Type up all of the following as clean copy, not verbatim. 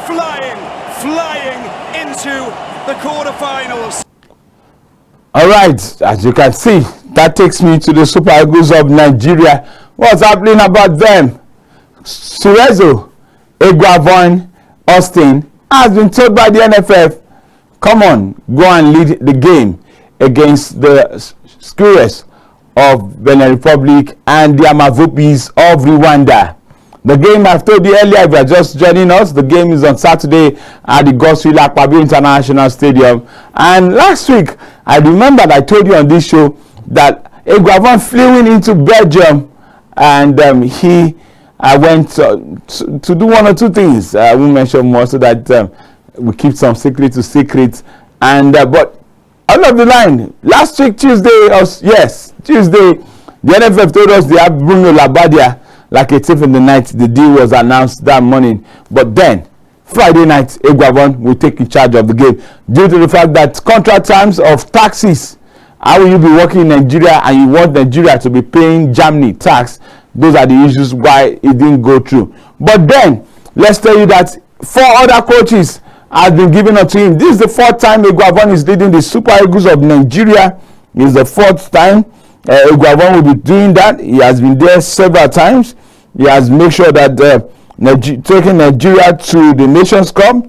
flying into the quarterfinals. All right, as you can see, that takes me to the Super Eagles of Nigeria. What's happening about them? Cerezo, Eguavoen, Austin has been told by the NFF, come on, go and lead the game against the Cerezo of Benin Republic and the Amavupis of Rwanda. The game, I've told you earlier, if you are just joining us, the game is on Saturday at the Godswill Akpabio International Stadium. And last week, I remember I told you on this show that Eguavoen flew into Belgium and he went to do one or two things. I won't mention more so that we keep some secret to secret. And but all of the line, last week, Tuesday, the NFF told us they have Bruno Labbadia like a thief in the night. The deal was announced that morning. But then, Friday night, Eguavoen will take in charge of the game due to the fact that contract terms of taxes. How will you be working in Nigeria and you want Nigeria to be paying Germany tax? Those are the issues why it didn't go through. But then, let's tell you that 4 other coaches have been given up to him. This is the 4th time Eguavoen is leading the Super Eagles of Nigeria. It's the 4th time Eguavoen will be doing that. He has been there several times. He has made sure that taking Nigeria to the Nations Cup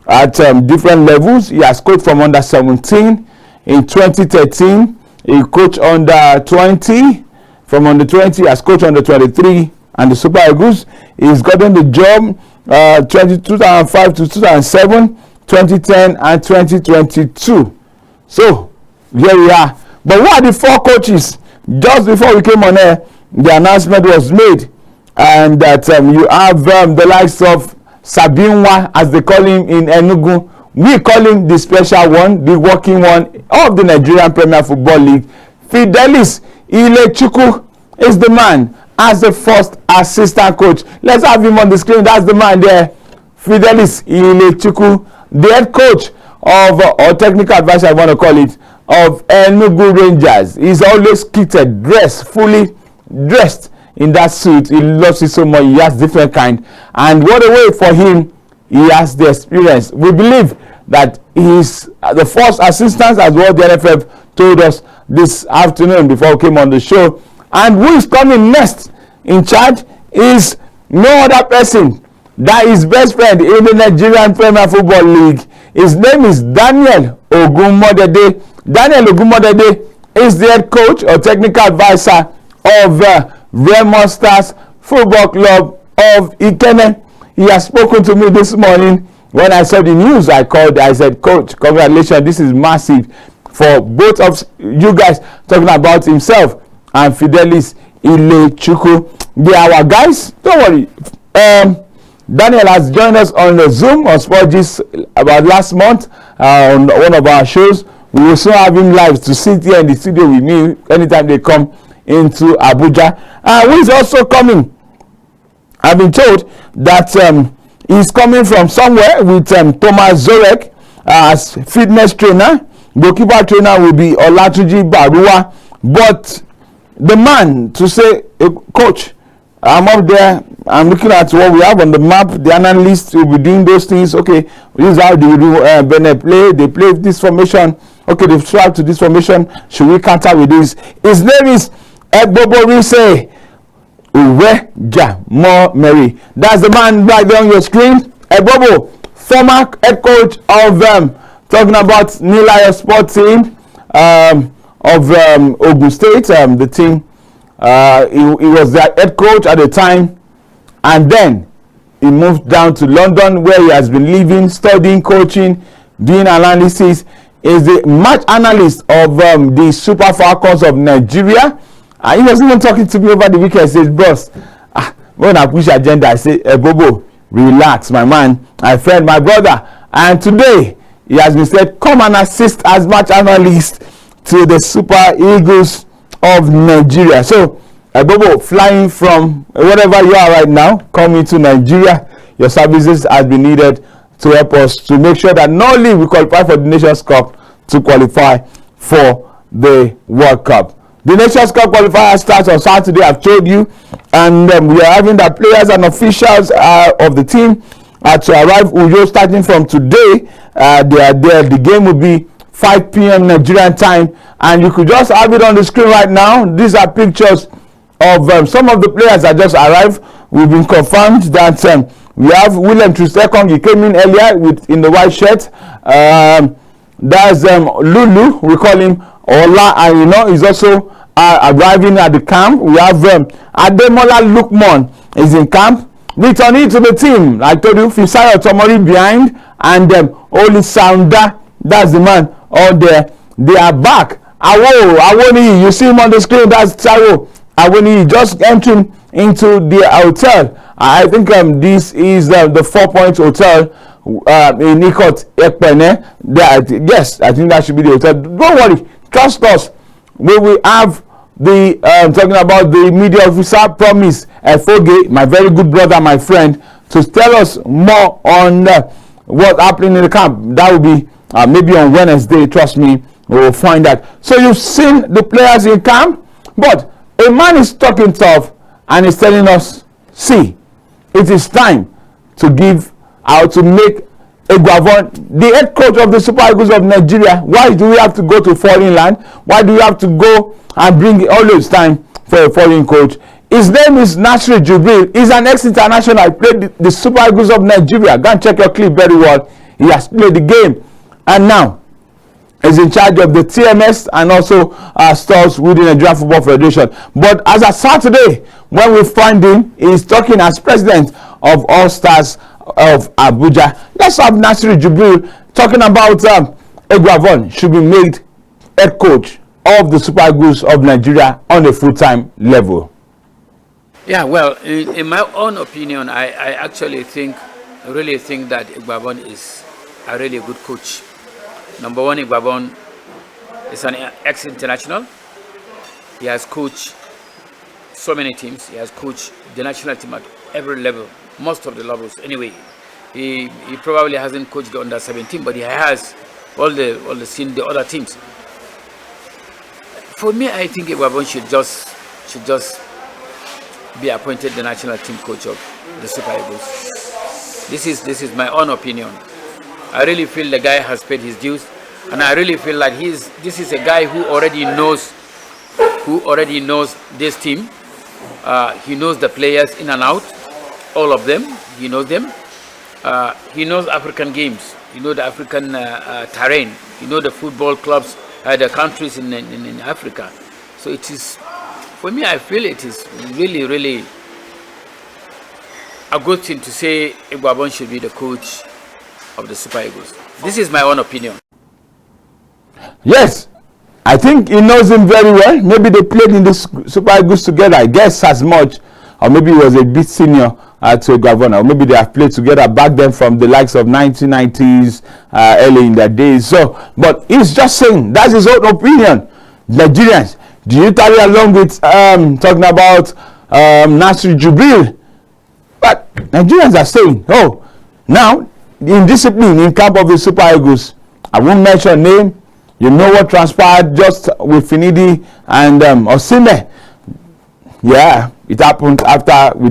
at different levels. He has coached from under 17 in 2013. He coached under 20. From under 20, he has coached under 23 and the Super Eagles. He's gotten the job 2005 to 2007, 2010 and 2022. So here we are. But what are the 4 coaches? Just before we came on air, the announcement was made, and that you have the likes of Sabinwa, as they call him in Enugu. We call him the special one, the working one of the Nigerian Premier Football League. Fidelis Ilechukwu is the man as the first assistant coach. Let's have him on the screen. That's the man there, Fidelis Ilechukwu, the head coach of, or technical advisor I want to call it, of Enugu Rangers. He's always kitted, fully dressed in that suit. He loves it so much. He has different kind, and what a way for him. He has the experience. We believe that he's the first assistant, as well the NFF told us this afternoon before we came on the show. And who is coming next in charge is no other person that is best friend in the Nigerian Premier Football League. His name is Daniel Ogunmodede. Daniel Ogunmodede is the head coach or technical advisor of Remo Stars Football Club of Ikene. He has spoken to me this morning. When I saw the news, I called. I said, Coach, congratulations. This is massive for both of you guys, talking about himself and Fidelis Ilechukwu. They are our guys. Don't worry. Daniel has joined us on the Zoom on Sports about last month on one of our shows. We will soon have him live to sit here in the studio with me anytime they come into Abuja. Who is also coming? I've been told that he's coming from somewhere with Thomas Zorek as fitness trainer. Goalkeeper trainer will be Olatunji Barua. But the man to say, Coach, I'm up there, I'm looking at what we have on the map. The analyst will be doing those things. Okay, this is how they do Benin play. They play this formation. Okay, they've swapped to this formation. Should we counter with this? His name is Eboborise Uwejamori. That's the man right there on your screen. Ebobo, former head coach of talking about Nilaya Sport Team of Ogun State. The team, he was their head coach at the time, and then he moved down to London, where he has been living, studying, coaching, doing analysis. Is the match analyst of the Super Falcons of Nigeria. He was even talking to me over the weekend. He says, boss, when I push agenda, I say, Bobo, relax, my man, my friend, my brother. And today, he has been said, come and assist as match analyst to the Super Eagles of Nigeria. So, Bobo, flying from wherever you are right now, coming to Nigeria, your services has been needed to help us to make sure that not only we qualify for the Nations Cup, to qualify for the World Cup. The Nations Cup qualifier starts on Saturday, I've told you, and we are having the players and officials of the team to arrive Uyo starting from today. They are there. The game will be 5 p.m. Nigerian time, and you could just have it on the screen right now. These are pictures of some of the players that just arrived. We've been confirmed that we have William Trustekong. He came in earlier in the white shirt. That's Lulu. We call him Ola, and you know he's also arriving at the camp. We have Ademola Lukman is in camp. Returning to the team, I told you, Fisayo Tomori behind, and Oli Sounda, that's the man on there. They are back. Awoni, you see him on the screen. That's Taro Awoni, just entering into the hotel. I think this is the 4 Point Hotel in Nikot Ekpene. Yes, I think that should be the hotel. Don't worry, trust us. We will have the talking about the media officer Promise Efoge, my very good brother, my friend, to tell us more on what's happening in the camp. That will be maybe on Wednesday. Trust me, we will find that. So you've seen the players in camp, but a man is talking tough and is telling us, see, it is time to give out to make Eguavoen the head coach of the Super Eagles of Nigeria. Why do we have to go to foreign land? Why do we have to go and bring always time for a foreign coach? His name is Nasir Jubril. He's an ex-international. He played the Super Eagles of Nigeria. Go and check your clip very well. He has played the game, and now is in charge of the TMS and also stores with the Nigerian Football Federation. But as of Saturday, when we find him, he's talking as president of All-Stars of Abuja. Let's have Nasir Jubril talking about Eguavoen should be made head coach of the Super Eagles of Nigeria on a full-time level. Yeah, well, in my own opinion, I actually really think that Eguavoen is a really good coach. Number one, Eguavoen is an ex-international. He has coached so many teams. He has coached the national team at every level, most of the levels. Anyway, he probably hasn't coached the under-17, but he has all the other teams. For me, I think Eguavoen should just be appointed the national team coach of the Super Eagles. This is my own opinion. I really feel the guy has paid his dues, and I really feel like this is a guy who already knows this team. He knows the players in and out, all of them. He knows them. He knows African games. He knows the African terrain. He knows the football clubs, the countries in Africa. So it is, for me, I feel it is really a good thing to say Eguavoen should be the coach of the Super Eagles. This is my own opinion. Yes, I think he knows him very well. Maybe they played in the Super Eagles together, I guess as much, or maybe he was a bit senior to Eguavoen, or maybe they have played together back then from the likes of 1990s, early in their days. So, but he's just saying that's his own opinion. Nigerians, do you carry along with talking about Nasir Jubril? But Nigerians are saying, oh, now in discipline in camp of the Super Eagles, I won't mention name. You know what transpired just with Finidi and Osime. Yeah, it happened after we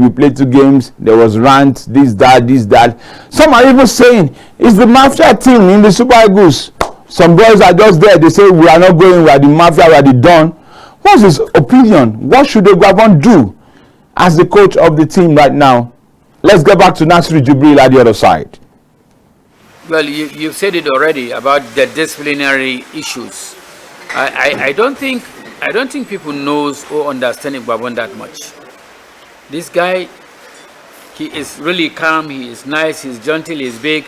played 2 games. There was rant, this, that. Some are even saying it's the mafia team in the Super Eagles. Some boys are just there. They say we are not going. We are the mafia. We are the Don. What's his opinion? What should Eguavoen do as the coach of the team right now? Let's go back to Nasir Jubril at the other side. Well, you've said it already about the disciplinary issues. I don't think people knows or understand Eguavoen that much. This guy, he is really calm. He is nice. He's gentle. He's big,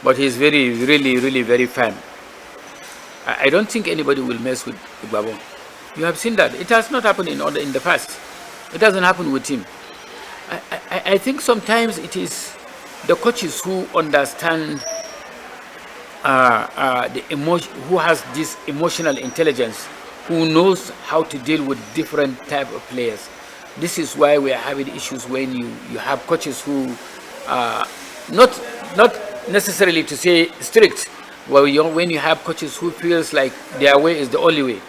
but he's really very firm. I don't think anybody will mess with Eguavoen. You have seen that. It has not happened in the past. It doesn't happen with him. I think sometimes it is the coaches who understand who has this emotional intelligence, who knows how to deal with different type of players. This is why we are having issues when you have coaches who not necessarily to say strict. Well, when you have coaches who feels like their way is the only way.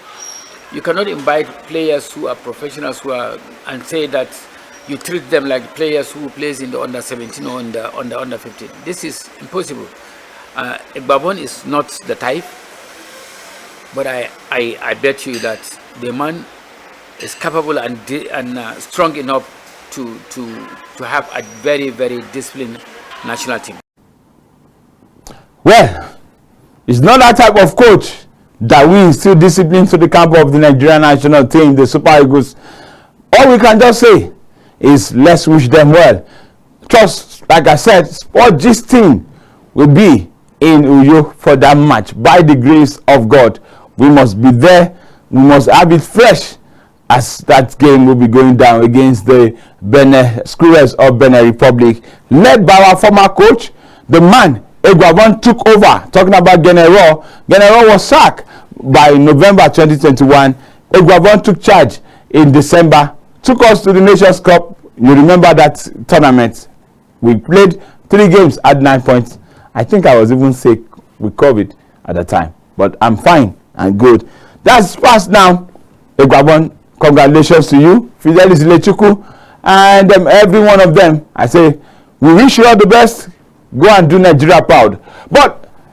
You cannot invite players who are professionals and say that you treat them like players who plays in the under 17 or in the under 15. This is impossible. Eguavoen is not the type, but I bet you that the man is capable and strong enough to have a very, very disciplined national team. Well, it's not that type of coach that we instill discipline to the camp of the Nigerian national team, the Super Eagles. All we can just say is let's wish them well. Just like I said, Sport Gist team will be in Uyo for that match. By the grace of God, we must be there. We must have it fresh as that game will be going down against the Cerezo of Benin Republic, led by our former coach, the man Eguavoen took over. Talking about Cerezo, Cerezo was sacked by November 2021. Eguavoen took charge in December, took us to the Nations Cup. You remember that tournament? We played 3 games at 9 points. I think I was even sick with COVID at the time, but I'm fine and good. That's past now. Eguavoen, congratulations to you, Fidelis Lechuku, and every one of them. I say we wish you all the best. Go and do Nigeria proud. But